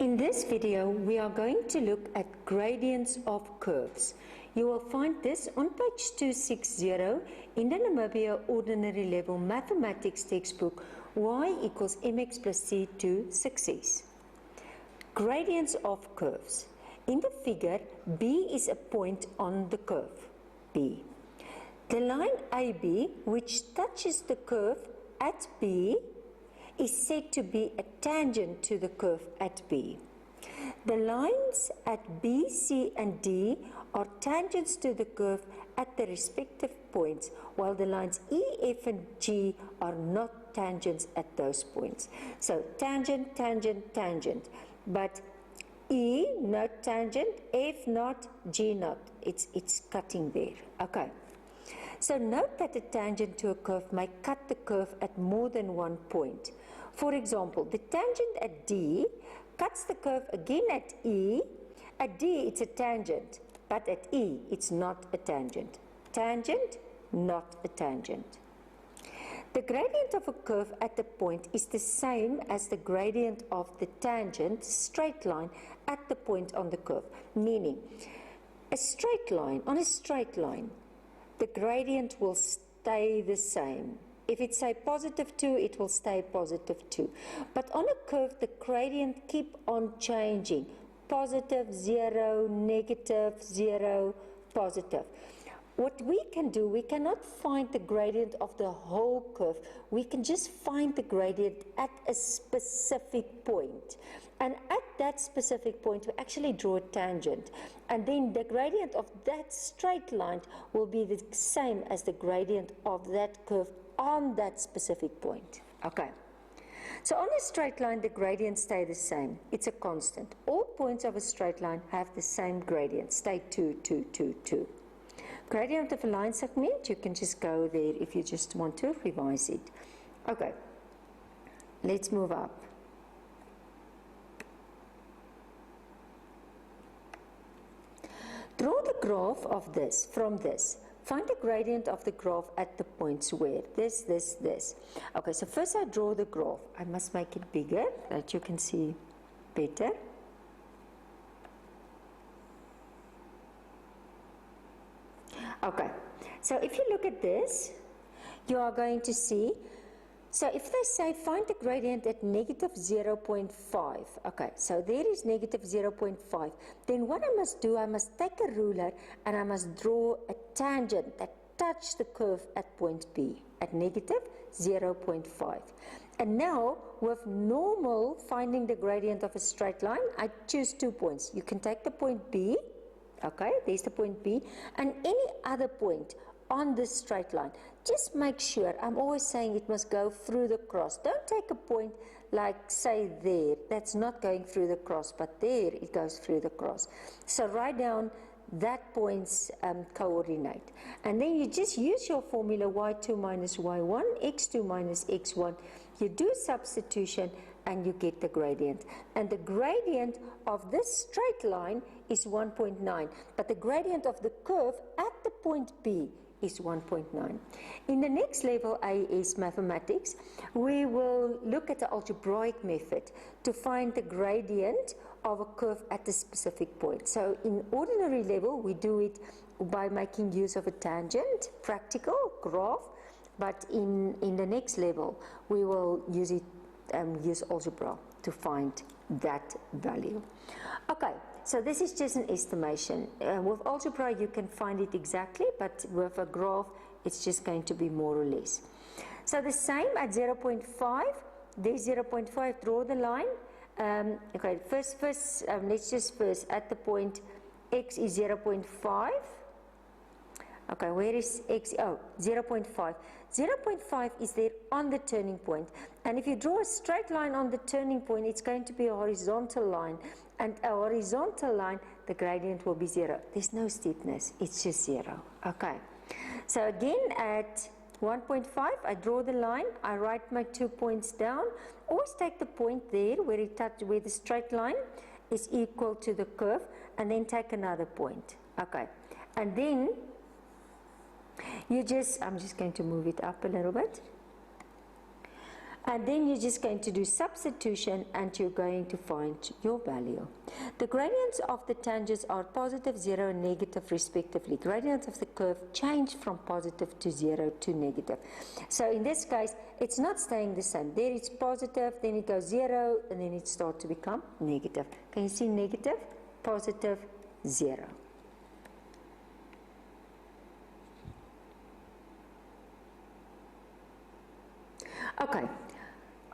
In this video, we are going to look at gradients of curves. You will find this on page 260 in the Namibian Ordinary Level Mathematics textbook, y equals mx plus c to success. Gradients of curves. In the figure, B is a point on the curve, B. The line AB, which touches the curve at B, is said to be a tangent to the curve at B. The lines at B, C and D are tangents to the curve at the respective points, while the lines E, F and G are not tangents at those points. So tangent, tangent, tangent, but E not tangent, F not, G not. It's cutting there. Okay. So note that a tangent to a curve may cut the curve at more than one point. For example, the tangent at D cuts the curve again at E. At D it's a tangent, but at E it's not a tangent. Tangent, not a tangent. The gradient of a curve at a point is the same as the gradient of the tangent, straight line, at the point on the curve. Meaning, a straight line, on a straight line, the gradient will stay the same. If it's say positive 2, it will stay positive 2. But on a curve, the gradient keep on changing. Positive, 0, negative, 0, positive. What we can do, we cannot find the gradient of the whole curve. We can just find the gradient at a specific point. And at that specific point, we actually draw a tangent. And then the gradient of that straight line will be the same as the gradient of that curve on that specific point. Okay. So on a straight line, the gradients stay the same. It's a constant. All points of a straight line have the same gradient. Stay 2, 2, 2, 2. Gradient of a line segment, you can just go there if you just want to revise it. Okay, let's move up. Draw the graph of this, from this. Find the gradient of the graph at the points where this. Okay, so first I draw the graph. I must make it bigger, that you can see better. Okay, so if you look at this, you are going to see, so if they say find the gradient at negative 0.5, okay, so there is negative 0.5, then what I must do, I must take a ruler and I must draw a tangent that touches the curve at point B at negative 0.5. And now, with normal finding the gradient of a straight line, I choose 2 points. You can take the point B. Okay, there's the point B, and any other point on this straight line. Just make sure, I'm always saying it must go through the cross. Don't take a point like, say, there. That's not going through the cross, but there it goes through the cross. So write down that point's coordinate. And then you just use your formula y2 minus y1, x2 minus x1. You do substitution and you get the gradient. And the gradient of this straight line is 1.9, but the gradient of the curve at the point B is 1.9. In the next level, AS mathematics, we will look at the algebraic method to find the gradient of a curve at a specific point. So in ordinary level, we do it by making use of a tangent, practical, graph, but in the next level, we will use it use algebra to find that value. Okay, so this is just an estimation. With algebra you can find it exactly, but with a graph it's just going to be more or less. So the same at 0.5, there's 0.5, draw the line. Okay, first let's just first at the point x is 0.5. Okay, where is x? Oh, 0.5. 0.5 is there on the turning point. And if you draw a straight line on the turning point, it's going to be a horizontal line. And a horizontal line, the gradient will be 0. There's no steepness, it's just 0. Okay. So again, at 1.5, I draw the line, I write my 2 points down. Always take the point there where where the straight line is equal to the curve, and then take another point. Okay. And then I'm just going to move it up a little bit. And then you're just going to do substitution and you're going to find your value. The gradients of the tangents are positive, 0, and negative respectively. Gradients of the curve change from positive to 0 to negative. So in this case, it's not staying the same. There it's positive, then it goes 0, and then it starts to become negative. Can you see negative, positive, 0? Okay.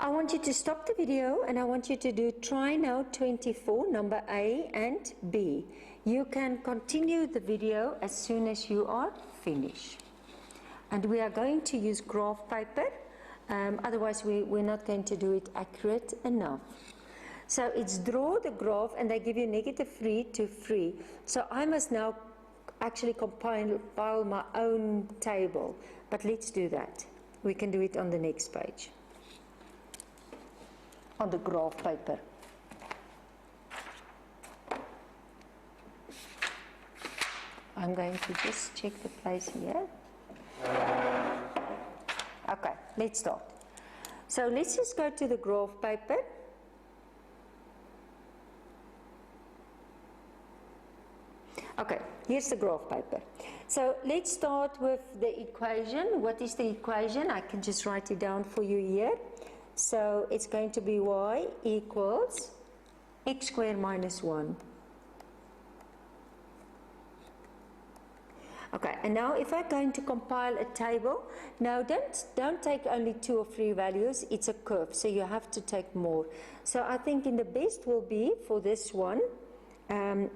I want you to stop the video and I want you to do try now 24, number A and B. You can continue the video as soon as you are finished. And we are going to use graph paper, otherwise we're not going to do it accurate enough. So it's draw the graph and they give you -3 to 3. So I must now actually compile my own table, but let's do that. We can do it on the next page. On the graph paper. I'm going to just check the place here. Okay, let's start. So let's just go to the graph paper. Okay, here's the graph paper. So let's start with the equation. What is the equation? I can just write it down for you here. So it's going to be y equals x squared minus 1. Okay, and now if I'm going to compile a table, now don't take only 2 or 3 values, it's a curve, so you have to take more. So I think in the best will be for this one, I'm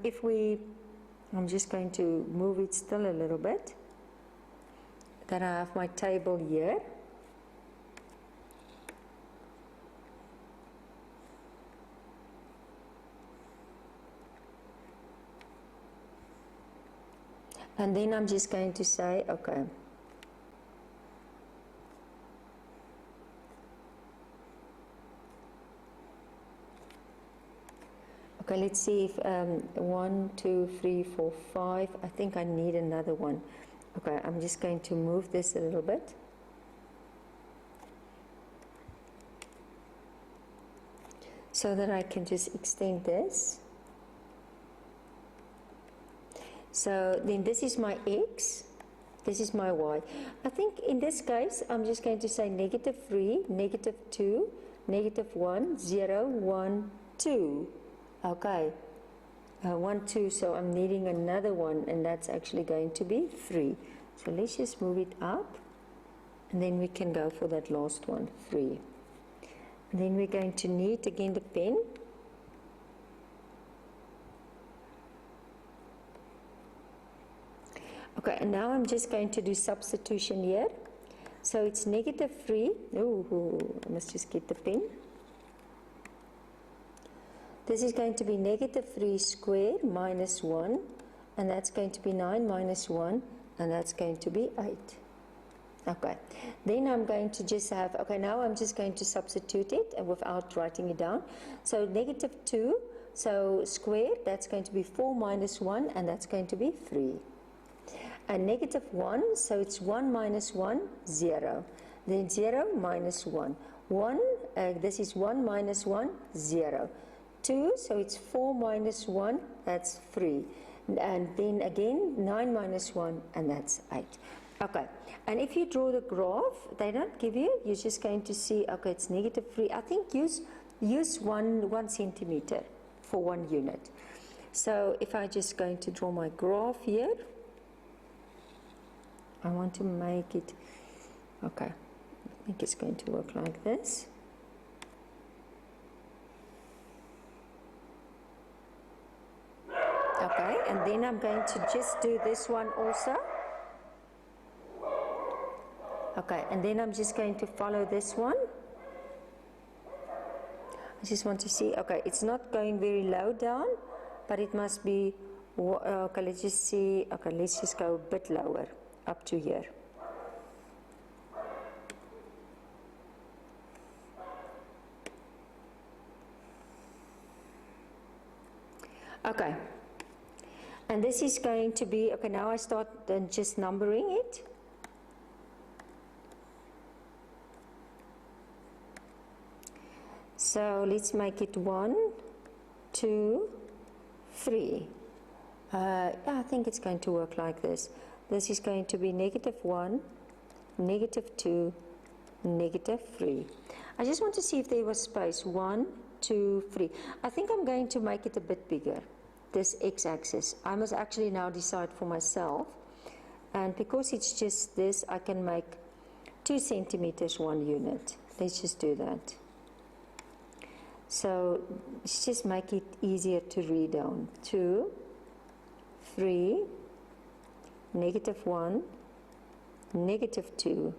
just going to move it still a little bit, that I have my table here. And then I'm just going to say, okay, let's see if 1, 2, 3, 4, 5, I think I need another one. Okay, I'm just going to move this a little bit. So that I can just extend this. So then this is my x, this is my y. I think in this case, I'm just going to say -3, -2, -1, 0, 1, 2. Okay, 1, 2, so I'm needing another one, and that's actually going to be 3. So let's just move it up, and then we can go for that last one, 3. And then we're going to need again the pen. Okay, and now I'm just going to do substitution here. So it's -3. Oh, I must just get the pen. This is going to be -3 squared minus 1, and that's going to be 9 minus 1, and that's going to be 8. Okay, then I'm going to just have, okay, now I'm just going to substitute it without writing it down. So -2, so squared, that's going to be 4 minus 1, and that's going to be 3. And -1, so it's 1 minus 1, 0. Then 0 minus 1. 1, this is 1 minus 1, 0. 2, so it's 4 minus 1, that's 3. And then again, 9 minus 1, and that's 8. Okay, and if you draw the graph, they don't give you, you're just going to see, okay, it's -3. I think use one centimeter for 1 unit. So if I just going to draw my graph here, I want to make it, okay, I think it's going to work like this. Okay, and then I'm going to just do this one also. Okay, and then I'm just going to follow this one. I just want to see, okay, it's not going very low down, but it must be, okay, let's just see, okay, let's just go a bit lower, up to here. Okay, and this is going to be, okay, now I start just numbering it. So let's make it 1, 2, 3. I think it's going to work like this. This is going to be -1, -2, -3. I just want to see if there was space. 1, 2, 3. I think I'm going to make it a bit bigger, this x-axis. I must actually now decide for myself. And because it's just this, I can make 2 centimeters 1 unit. Let's just do that. So let's just make it easier to read down. 2, 3, -1, -2,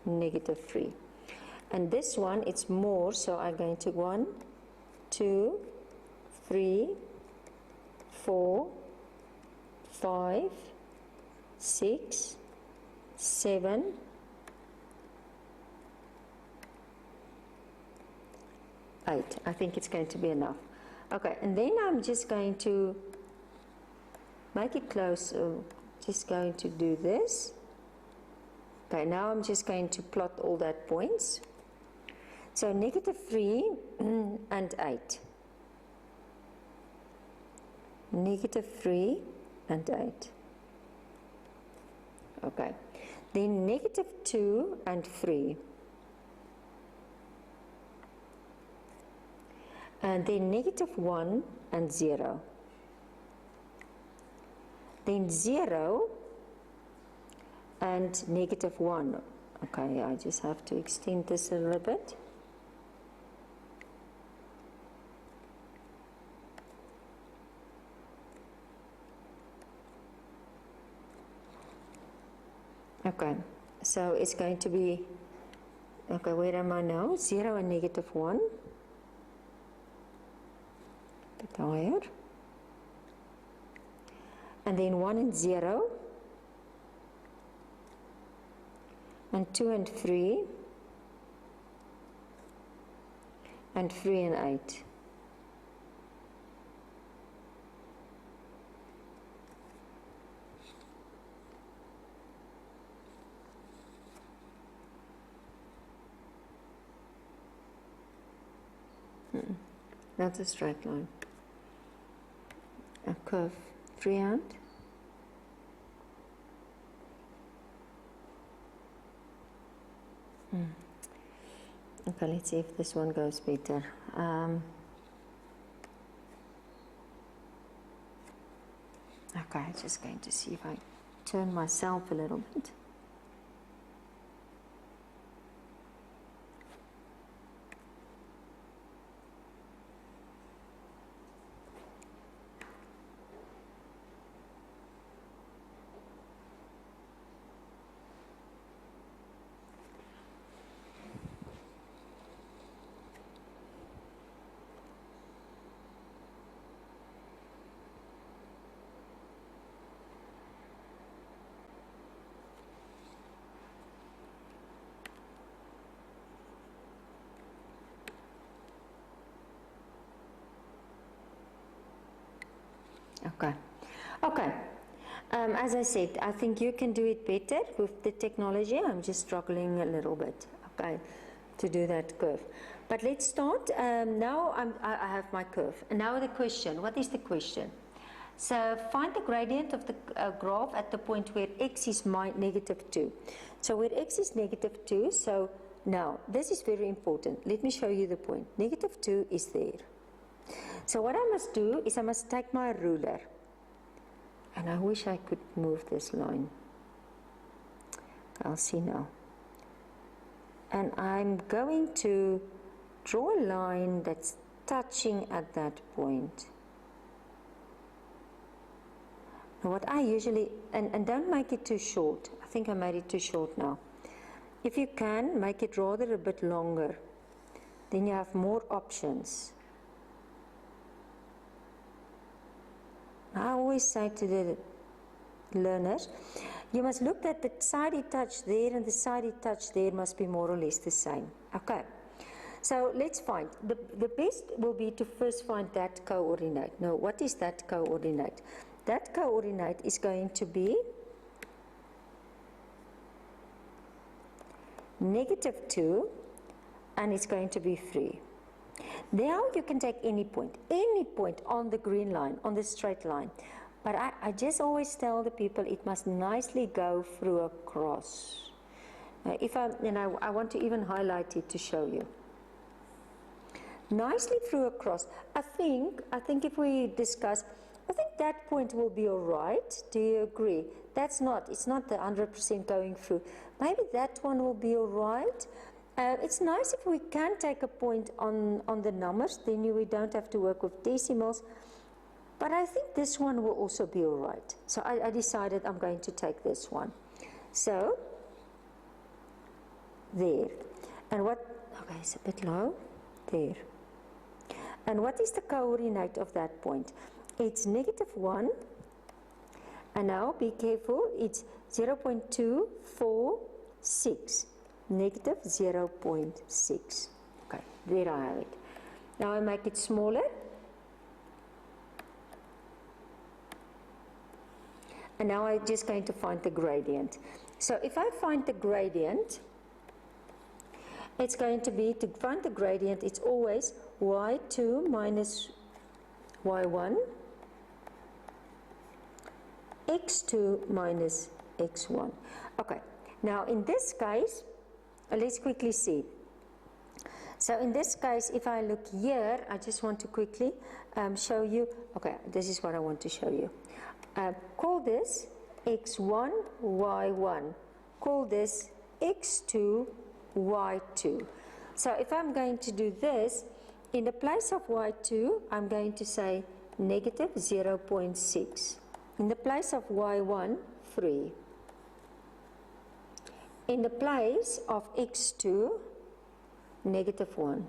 -3. And this one, it's more, so I'm going to 1, 2, 3, 4, 5, 6, 7, 8. I think it's going to be enough. Okay, and then I'm just going to make it close. Just going to do this. Okay, now I'm just going to plot all that points. So -3 and 8. -3 and 8. Okay, then -2 and 3. And then -1 and 0. Then 0 and -1. Okay, I just have to extend this a little bit. Okay, so it's going to be, okay, where am I now? 0 and -1. Bit higher. And then 1 and 0. And 2 and 3. And 3 and 8. That's a straight line. A curve, freehand. Okay, let's see if this one goes better. Okay, I'm just going to see if I turn myself a little bit. Okay. Okay. As I said, I think you can do it better with the technology. I'm just struggling a little bit, okay, to do that curve. But let's start. Now I have my curve. And now the question. What is the question? So find the gradient of the graph at the point where x is -2. So where x is -2, so now this is very important. Let me show you the point. -2 is there. So what I must do is I must take my ruler, and I wish I could move this line. I'll see now. And I'm going to draw a line that's touching at that point. Now what I usually, and don't make it too short. I think I made it too short now. If you can, make it rather a bit longer. Then you have more options. I always say to the learners, you must look at the sidey touch there and the sidey touch there must be more or less the same. Okay, so let's find, the best will be to first find that coordinate. Now, what is that coordinate? That coordinate is going to be -2 and it's going to be 3. Now you can take any point on the green line, on the straight line. But I just always tell the people it must nicely go through a cross. If I want to even highlight it to show you. Nicely through a cross. I think if we discuss, I think that point will be all right. Do you agree? It's not the 100% going through. Maybe that one will be all right. It's nice if we can take a point on the numbers, then we don't have to work with decimals. But I think this one will also be all right. So I decided I'm going to take this one. So, there. And what, okay, it's a bit low. There. And what is the coordinate of that point? It's -1. And now be careful, it's 0.246. -0.6. Okay, there I have it. Now I make it smaller. And now I'm just going to find the gradient. So if I find the gradient, it's going to be, to find the gradient, it's always y2 minus y1, x2 minus x1. Okay, now in this case, let's quickly see. So in this case, if I look here, I just want to quickly show you, okay, this is what I want to show you. Call this x1, y1. Call this x2, y2. So if I'm going to do this, in the place of y2, I'm going to say -0.6. In the place of y1, 3. In the place of x2, -1.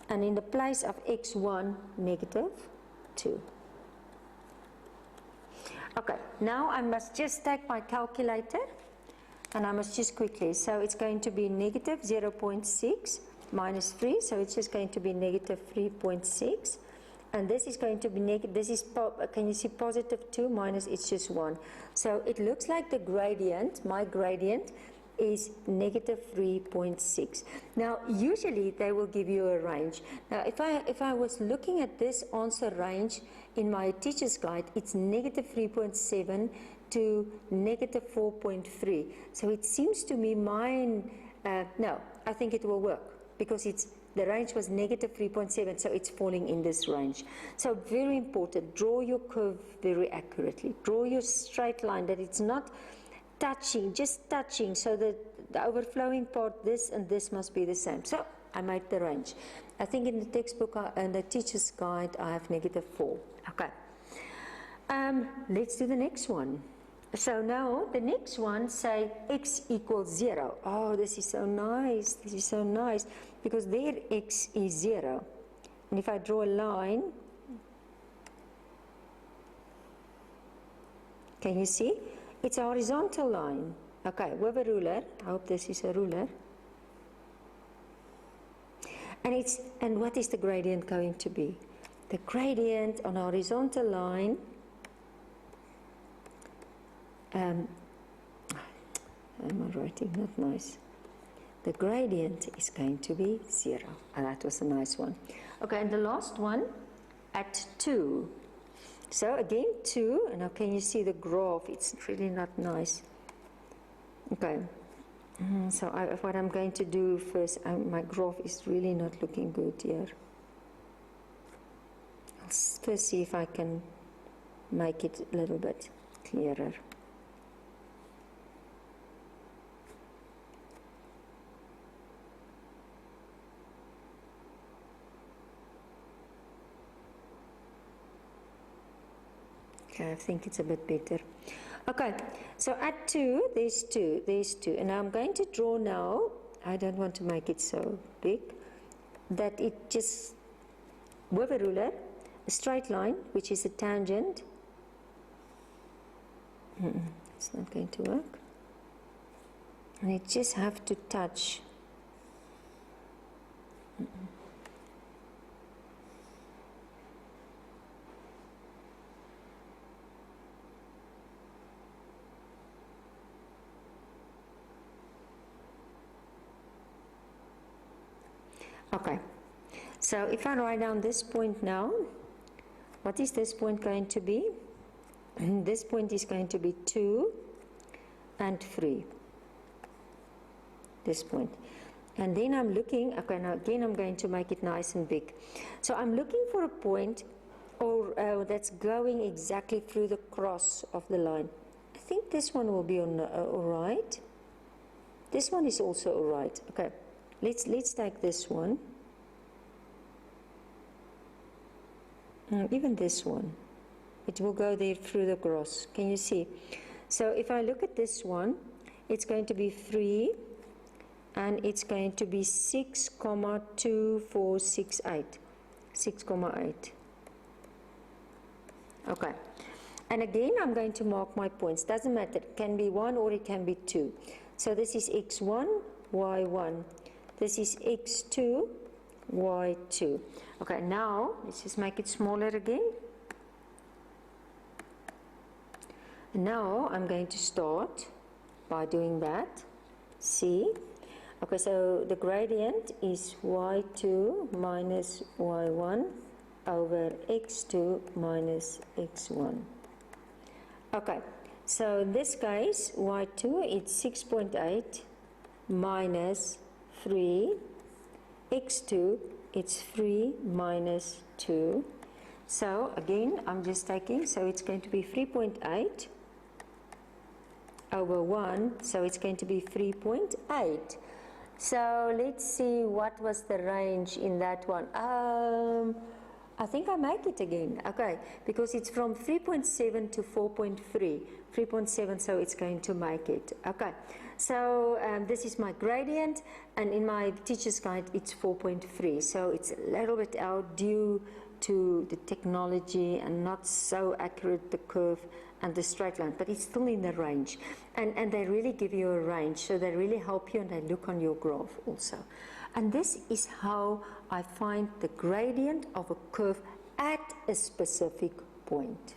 And in the place of x1, -2. Okay, now I must just take my calculator and I must just quickly, so it's going to be -0.6 minus 3, so it's just going to be -3.6. And this is going to be negative, this is, can you see +2 minus, it's just 1. So it looks like the gradient, my gradient, is -3.6. Now, usually they will give you a range. Now, if I was looking at this answer range in my teacher's guide, it's -3.7 to -4.3. So it seems to me mine, no, I think it will work because the range was -3.7, so it's falling in this range. So very important, draw your curve very accurately. Draw your straight line that it's not touching, just touching, so that the overflowing part, this and this must be the same. So I made the range. I think in the textbook and the teacher's guide, I have -4. Okay. Let's do the next one. So now the next one, say x equals 0. Oh, this is so nice. This is so nice because there x is 0. And if I draw a line, can you see? It's a horizontal line. Okay, with a ruler. I hope this is a ruler. And what is the gradient going to be? The gradient on a horizontal line, am I writing? Not nice. The gradient is going to be 0. And that was a nice one. Okay, and the last one at 2. So again 2, and now can you see the graph? It's really not nice. Okay, so what I'm going to do first, my graph is really not looking good here. I'll first see if I can make it a little bit clearer. Okay, I think it's a bit better. Okay, so at 2, there's 2, and I'm going to draw now, I don't want to make it so big, that it just, with a ruler, a straight line, which is a tangent. It's not going to work. And it just have to touch. Okay, so if I write down this point now, what is this point going to be? This point is going to be 2 and 3, this point. And then I'm looking, okay, now again I'm going to make it nice and big. So I'm looking for a point that's going exactly through the cross of the line. I think this one will be all right. This one is also all right. Okay, let's take this one. Even this one, it will go there through the cross. Can you see? So if I look at this one, it's going to be 3, and it's going to be 6,2468. 6,8. Okay. And again, I'm going to mark my points. Doesn't matter. It can be 1 or it can be 2. So this is x1, y1. This is x2, y2. Okay, now let's just make it smaller again. Now I'm going to start by doing that. See? Okay, so the gradient is y2 minus y1 over x2 minus x1. Okay, so in this case, y2 it's 6.8 minus 3, x2 it's 3 minus 2. So again, I'm just taking, so it's going to be 3.8 over 1, so it's going to be 3.8. So let's see what was the range in that one. I think I make it again, okay, because it's from 3.7 to 4.3, 3.7, so it's going to make it, okay. So this is my gradient, and in my teacher's guide it's 4.3, so it's a little bit out due to the technology and not so accurate, the curve and the straight line, but it's still in the range. And they really give you a range, so they really help you, and they look on your graph also. And this is how I find the gradient of a curve at a specific point.